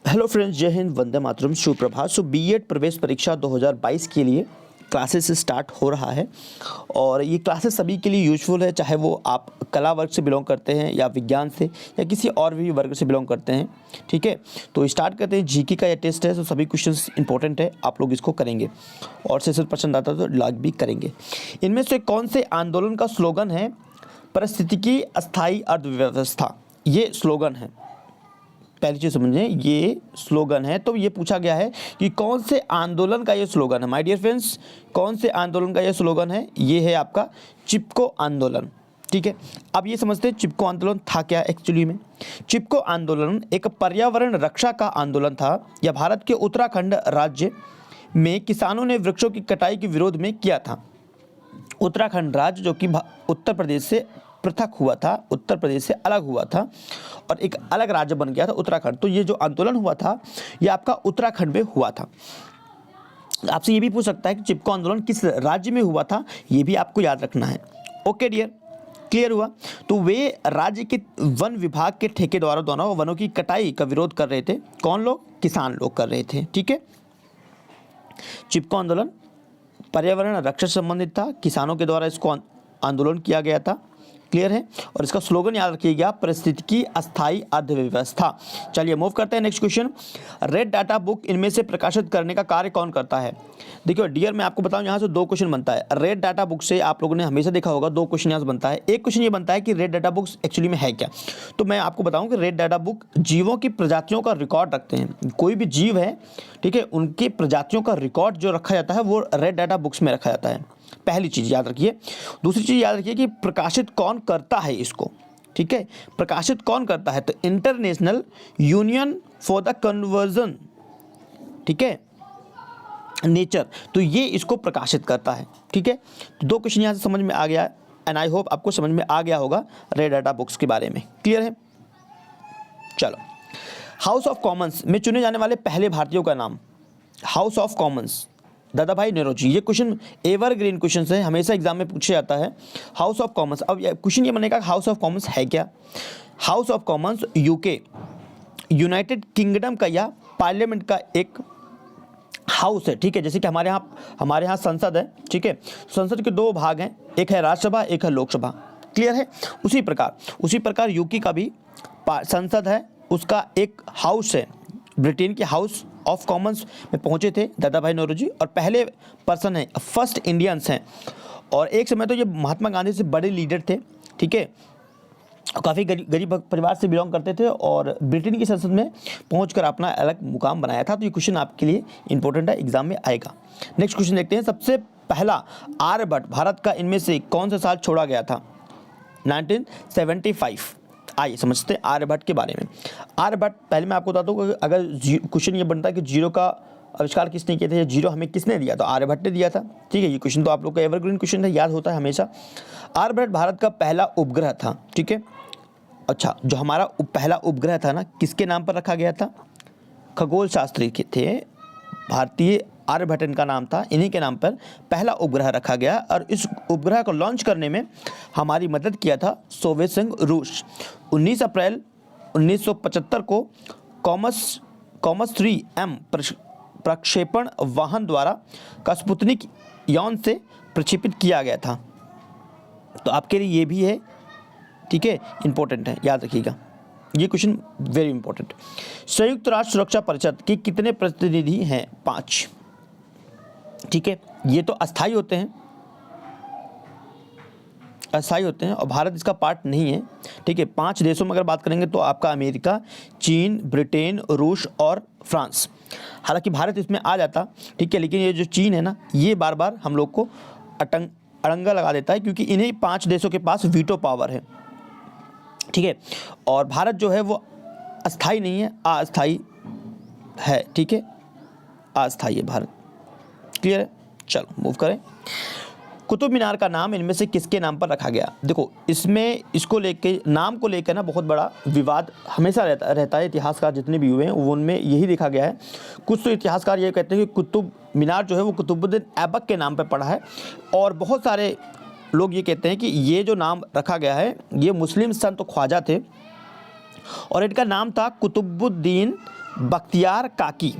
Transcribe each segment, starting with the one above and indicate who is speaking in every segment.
Speaker 1: Hello friends, जय हिंद, वंदे मातरम, सुप्रभात। BEd प्रवेश परीक्षा 2022 के लिए क्लासेस स्टार्ट हो रहा है और ये क्लासेस सभी के लिए यूजफुल है, चाहे वो आप कला वर्ग से बिलोंग करते हैं या विज्ञान से या किसी और भी वर्ग से बिलोंग करते हैं। ठीक है, तो स्टार्ट करते हैं। जीके का ये टेस्ट है, तो सभी क्वेश्चंस इंपॉर्टेंट है, आप लोग इसको करेंगे और सेशन पसंद आता है तो लॉग भी करेंगे। इनमें से कौन से आंदोलन का स्लोगन है पारिस्थितिकी अस्थायी अर्थव्यवस्था? ये स्लोगन है, पहली चीज समझें, ये स्लोगन है। तो ये पूछा गया है कि कौन से आंदोलन का ये स्लोगन है। माय डियर फ्रेंड्स, कौन से आंदोलन का ये स्लोगन है? ये है आपका चिपको आंदोलन। ठीक है, अब ये समझते हैं चिपको आंदोलन था क्या एक्चुअली में। चिपको आंदोलन एक पर्यावरण रक्षा का आंदोलन था। यह भारत के उत्तराखंड राज्य में किसानों ने वृक्षों की कटाई के विरोध में किया था। उत्तराखंड राज्य जो कि उत्तर प्रदेश से पृथक हुआ था, उत्तर प्रदेश से अलग हुआ था और एक अलग राज्य बन गया था उत्तराखंड। तो ये जो आंदोलन हुआ था ये आपका उत्तराखंड में हुआ था। आपसे ये भी पूछ सकता है कि चिपको आंदोलन किस राज्य में हुआ था, ये भी आपको याद रखना है। ओके डियर, क्लियर हुआ? तो वे राज्य के वन विभाग के ठेकेदारों द्वारा वनों की कटाई का विरोध कर रहे थे। कौन लोग? किसान लोग कर रहे थे। ठीक है, चिपको आंदोलन पर्यावरण रक्षा से संबंधित था, किसानों के द्वारा इसको आंदोलन किया गया था। क्लियर है? और इसका स्लोगन याद रखिएगा, पारिस्थितिकी अस्थायी अर्थव्यवस्था। चलिए मूव करते हैं next question. Red data book इनमें से प्रकाशित करने का कार्य कौन करता है? देखिए डियर, मैं आपको बताऊं, यहाँ से दो क्वेश्चन बनता है। रेड डाटा बुक से आप लोगों ने हमेशा देखा होगा, दो क्वेश्चन यहाँ से बनता है। एक क्वेश्चन ये बनता है कि रेड डाटा बुक्स एक्चुअली में है क्या। तो मैं आपको बताऊं कि रेड डाटा बुक जीवों की प्रजातियों का रिकॉर्ड रखते हैं। कोई भी जीव है, ठीक है, उनकी प्रजातियों का रिकॉर्ड जो रखा जाता है वो रेड डाटा बुक्स में रखा जाता है। पहली चीज याद रखिए। दूसरी चीज याद रखिए कि प्रकाशित कौन करता है इसको। ठीक है, प्रकाशित कौन करता है? तो international union for the conversion, ठीक है, नेचर, तो ये इसको प्रकाशित करता है। ठीक है, तो दो क्वेश्चन यहां से समझ में आ गया एंड आई होप आपको समझ में आ गया होगा रेड डाटा बुक्स के बारे में। क्लियर है? चलो, हाउस ऑफ कॉमन्स में चुने जाने वाले पहले भारतीयों का नाम। हाउस ऑफ कॉमन्स, दादा भाई नेरोजी। ये क्वेश्चन एवरग्रीन क्वेश्चन है, हमेशा एग्जाम में पूछा जाता है। हाउस ऑफ कॉमन्स, अब क्वेश्चन ये बनेगा हाउस ऑफ कॉमन्स है क्या। House of Commons UK, United kingdom का या पार्लियामेंट का एक हाउस है। ठीक है, जैसे कि हमारे यहाँ संसद है। ठीक है, संसद के दो भाग हैं, एक है राज्यसभा, एक है लोकसभा। क्लियर है? उसी प्रकार यूके का भी संसद है, उसका एक हाउस है। ब्रिटेन के हाउस ऑफ कॉमन्स में पहुंचे थे दादा भाई नौरोजी और पहले पर्सन है, फर्स्ट इंडियंस हैं। और एक समय तो ये महात्मा गांधी से बड़े लीडर थे। ठीक है, काफ़ी गरीब परिवार से बिलोंग करते थे और ब्रिटेन की संसद में पहुंचकर अपना अलग मुकाम बनाया था। तो ये क्वेश्चन आपके लिए इंपॉर्टेंट है, एग्जाम में आएगा। नेक्स्ट क्वेश्चन देखते हैं। सबसे पहला आर्यभट्ट भारत का इनमें से कौन सा साल छोड़ा गया था? 1975। आइए समझते हैं आर्यभट्ट के बारे में। आर्यभट्ट, पहले मैं आपको बता दूं कि अगर क्वेश्चन ये बनता है कि जीरो का आविष्कार किसने किया था या जीरो हमें किसने दिया, तो आर्यभट्ट ने दिया था। ठीक है, ये क्वेश्चन तो आप लोग का एवरग्रीन क्वेश्चन है, याद होता है हमेशा। आर्यभट्ट भारत का पहला उपग्रह था। ठीक है, अच्छा, जो हमारा पहला उपग्रह था ना, किसके नाम पर रखा गया था? खगोल शास्त्री के थे, भारतीय आर्यभट्ट इनका नाम था, इन्हीं के नाम पर पहला उपग्रह रखा गया। और इस उपग्रह को लॉन्च करने में हमारी मदद किया था सोवियत संघ, रूस। 19 अप्रैल 1975 को कॉमस 3M प्रक्षेपण वाहन द्वारा का स्पुतनिक यान से प्रक्षेपित किया गया था। तो आपके लिए ये भी है, ठीक है, इंपॉर्टेंट है, याद रखिएगा ये क्वेश्चन, वेरी इंपॉर्टेंट। संयुक्त राष्ट्र सुरक्षा परिषद के कितने प्रतिनिधि हैं? 5। ठीक है, ये तो अस्थायी होते हैं, और भारत इसका पार्ट नहीं है। ठीक है, 5 देशों में अगर बात करेंगे तो आपका अमेरिका, चीन, ब्रिटेन, रूस और फ्रांस। हालांकि भारत इसमें आ जाता, ठीक है, लेकिन ये जो चीन है ना, ये बार बार हम लोग को अड़ंगा लगा देता है, क्योंकि इन्हीं 5 देशों के पास वीटो पावर है। ठीक है, और भारत जो है वो अस्थाई नहीं है, अस्थाई है। ठीक है, अस्थाई है भारत। क्लियर है? चलो मूव करें। कुतुब मीनार का नाम इनमें से किसके नाम पर रखा गया? देखो, इसमें इसको लेके, नाम को लेकर ना बहुत बड़ा विवाद हमेशा रहता है। इतिहासकार जितने भी हुए हैं उनमें यही देखा गया है। कुछ तो इतिहासकार ये कहते हैं कि कुतुब मीनार जो है वो कुतुबुद्दीन ऐबक के नाम पर पड़ा है, और बहुत सारे लोग ये कहते हैं कि ये जो नाम रखा गया है ये मुस्लिम संत ख्वाजा थे और इनका नाम था कुतुबुद्दीन बख्तियार काकी,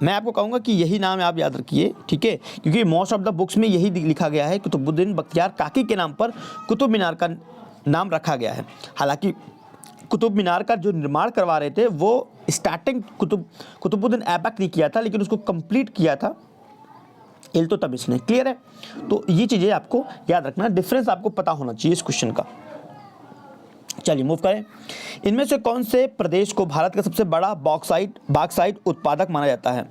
Speaker 1: मैं आपको कहूँगा कि यही नाम आप याद रखिए, ठीक है, क्योंकि मोस्ट ऑफ द बुक्स में यही लिखा गया है, कुतुबुद्दीन बख्तियार काकी के नाम पर कुतुब मीनार का नाम रखा गया है। हालांकि कुतुब मीनार का जो निर्माण करवा रहे थे वो स्टार्टिंग कुतुबुद्दीन ऐबक ने किया था, लेकिन उसको कंप्लीट किया था इल्तुतमिश ने। क्लियर है? तो ये चीज़ें आपको याद रखना, डिफरेंस आपको पता होना चाहिए इस क्वेश्चन का। चलिए मूव करें। इनमें से कौन से प्रदेश को भारत का सबसे बड़ा बॉक्साइट उत्पादक माना जाता है?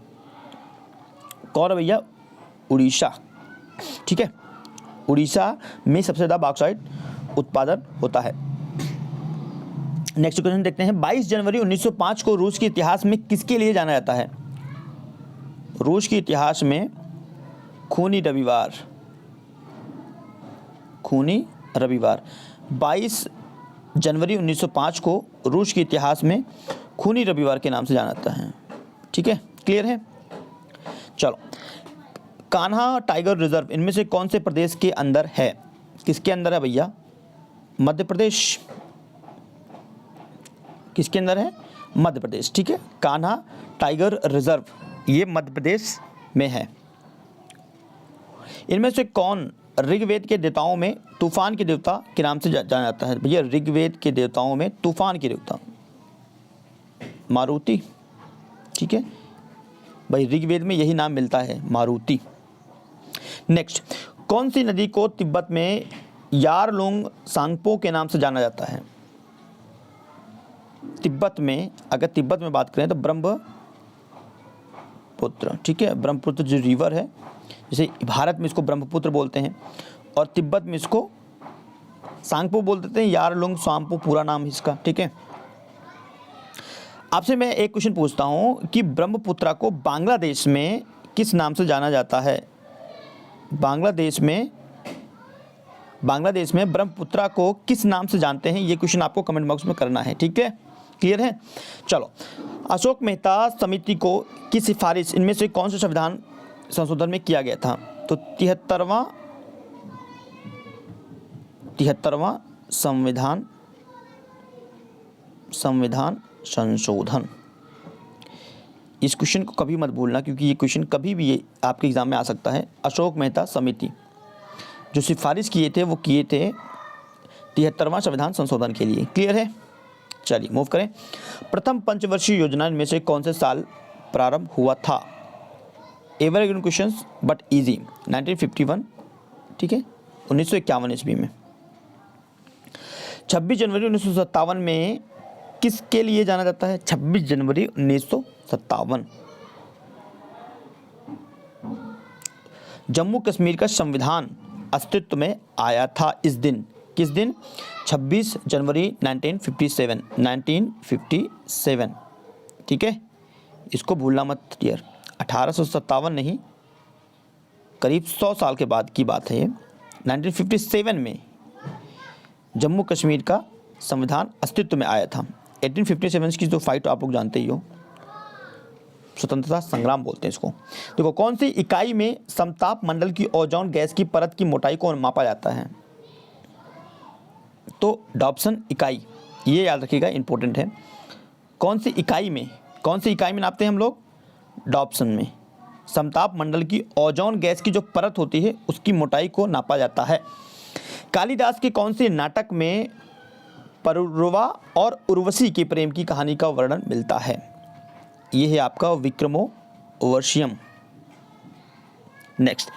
Speaker 1: कौन है भैया? उड़ीसा। ठीक है, उड़ीसा में सबसे ज़्यादा बॉक्साइट उत्पादन होता है। नेक्स्ट क्वेश्चन देखते हैं। 22 जनवरी 1905 को रूस के इतिहास में किसके लिए जाना जाता है? रूस के इतिहास में खूनी रविवार, खूनी रविवार 22 जनवरी 1905 को रूस के इतिहास में खूनी रविवार के नाम से जाना जाता है। ठीक है, क्लियर है? चलो, कान्हा टाइगर रिजर्व इनमें से कौन से प्रदेश के अंदर है? किसके अंदर है भैया? मध्य प्रदेश। किसके अंदर है? मध्य प्रदेश। ठीक है, कान्हा टाइगर रिजर्व ये मध्य प्रदेश में है। इनमें से कौन ऋग्वेद के देवताओं में तूफान के देवता के नाम से जाना जाता है? भैया ऋग्वेद के देवताओं में तूफान के देवता मारुति। ठीक है भाई, ऋग्वेद में यही नाम मिलता है, मारुति। नेक्स्ट, कौन सी नदी को तिब्बत में यारलुंग सांगपो के नाम से जाना जाता है? तिब्बत में, अगर तिब्बत में बात करें तो ब्रह्मपुत्र। ठीक है, ब्रह्मपुत्र जो रिवर है, जैसे भारत में इसको ब्रह्मपुत्र बोलते हैं और तिब्बत में इसको सांगपो बोल देते हैं, यारलुंग सांगपो पूरा नाम इसका। ठीक है, आपसे मैं एक क्वेश्चन पूछता हूं कि ब्रह्मपुत्र को बांग्लादेश में किस नाम से जाना जाता है? बांग्लादेश में ब्रह्मपुत्र को किस नाम से जानते हैं? ये क्वेश्चन आपको कमेंट बॉक्स में करना है। ठीक है, क्लियर है? चलो, अशोक मेहता समिति को की सिफारिश इनमें से कौन से संविधान संशोधन में किया गया था? तो 73वां संविधान संशोधन। इस क्वेश्चन को कभी मत भूलना, क्योंकि ये क्वेश्चन कभी भी ये आपके एग्जाम में आ सकता है। अशोक मेहता समिति जो सिफारिश किए थे वो किए थे 73वां संविधान संशोधन के लिए। क्लियर है? चलिए मूव करें। प्रथम पंचवर्षीय योजना में से कौन से साल प्रारंभ हुआ था? Evergreen questions but easy. 1951। ठीक है, 1951 ईस्वी में। 26 जनवरी 1957 में किसके लिए जाना जाता है? 26 जनवरी 1957 जम्मू कश्मीर का संविधान अस्तित्व में आया था। इस दिन, किस दिन? 26 जनवरी 1957। ठीक है, इसको भूलना मत डियर। 1857 नहीं, करीब 100 साल के बाद की बात है ये। 1957 में जम्मू कश्मीर का संविधान अस्तित्व में आया था। 1857 की जो फाइट आप लोग जानते ही हो, स्वतंत्रता संग्राम बोलते हैं इसको। देखो, कौन सी इकाई में समताप मंडल की ओजोन गैस की परत की मोटाई को मापा जाता है? तो डॉप्सन इकाई, ये याद रखिएगा, इंपॉर्टेंट है। कौन सी इकाई में नापते हैं हम लोग? डॉप्सन में समताप मंडल की ओजोन गैस की जो परत होती है उसकी मोटाई को नापा जाता है। कालिदास के कौन से नाटक में परुरवा और उर्वशी के प्रेम की कहानी का वर्णन मिलता है? यह है आपका विक्रमोर्वशियम। नेक्स्ट,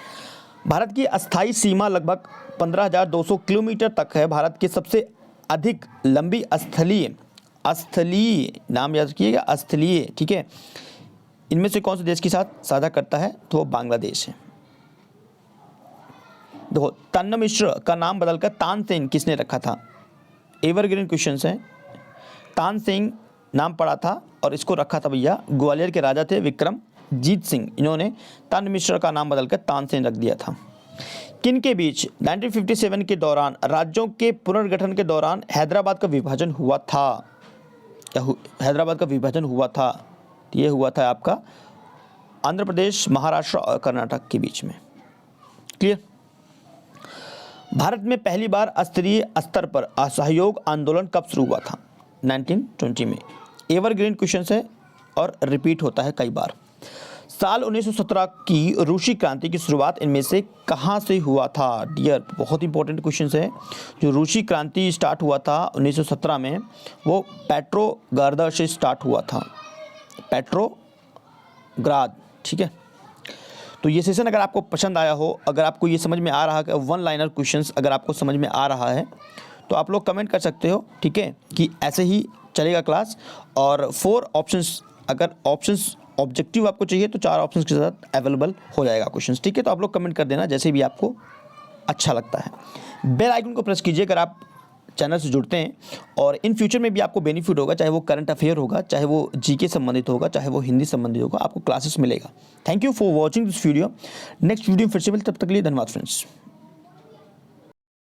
Speaker 1: भारत की अस्थायी सीमा लगभग 15,200 किलोमीटर तक है। भारत की सबसे अधिक लंबी स्थलीय नाम याद रखिएगा, स्थलीय। ठीक है, इनमें से कौन से देश के साथ साझा करता है? तो वो बांग्लादेश है। देखो, तन्न मिश्र का नाम बदलकर तानसेन किसने रखा था? एवरग्रीन क्वेश्चंस हैं। तानसेन नाम पड़ा था और इसको रखा था भैया, ग्वालियर के राजा थे विक्रमजीत सिंह, इन्होंने तन्न मिश्र का नाम बदलकर तानसेन रख दिया था। किन के बीच 1957 के दौरान राज्यों के पुनर्गठन के दौरान हैदराबाद का विभाजन हुआ था? हैदराबाद का विभाजन हुआ था, ये हुआ था आपका आंध्र प्रदेश, महाराष्ट्र और कर्नाटक के बीच में। क्लियर? भारत में पहली बार स्तरीय स्तर पर असहयोग आंदोलन कब शुरू हुआ था? 1920 में। एवरग्रीन क्वेश्चन है, और रिपीट होता है कई बार। साल 1917 की रूसी क्रांति की शुरुआत इनमें से कहाँ से हुआ था? डियर, बहुत इंपॉर्टेंट क्वेश्चन है। जो रूसी क्रांति स्टार्ट हुआ था 1917 में, वो पेट्रोग्राद से स्टार्ट हुआ था। पेट्रोग्राद, ठीक है। तो ये सेशन अगर आपको पसंद आया हो, अगर आपको ये समझ में आ रहा है, वन लाइनर क्वेश्चंस अगर आपको समझ में आ रहा है तो आप लोग कमेंट कर सकते हो, ठीक है, कि ऐसे ही चलेगा क्लास। और 4 ऑप्शंस, अगर ऑप्शंस ऑब्जेक्टिव आपको चाहिए तो 4 ऑप्शंस के साथ अवेलेबल हो जाएगा क्वेश्चंस, ठीक है। तो आप लोग कमेंट कर देना जैसे भी आपको अच्छा लगता है। बेल आइकन को प्रेस कीजिए अगर आप चैनल से जुड़ते हैं, और इन फ्यूचर में भी आपको बेनिफिट होगा, चाहे वो करंट अफेयर होगा, चाहे वो जीके संबंधित होगा, चाहे वो हिंदी संबंधित होगा, आपको क्लासेस मिलेगा। Thank you for watching this video. Next video फिर से मिलते, तब तक के लिए धन्यवाद फ्रेंड्स।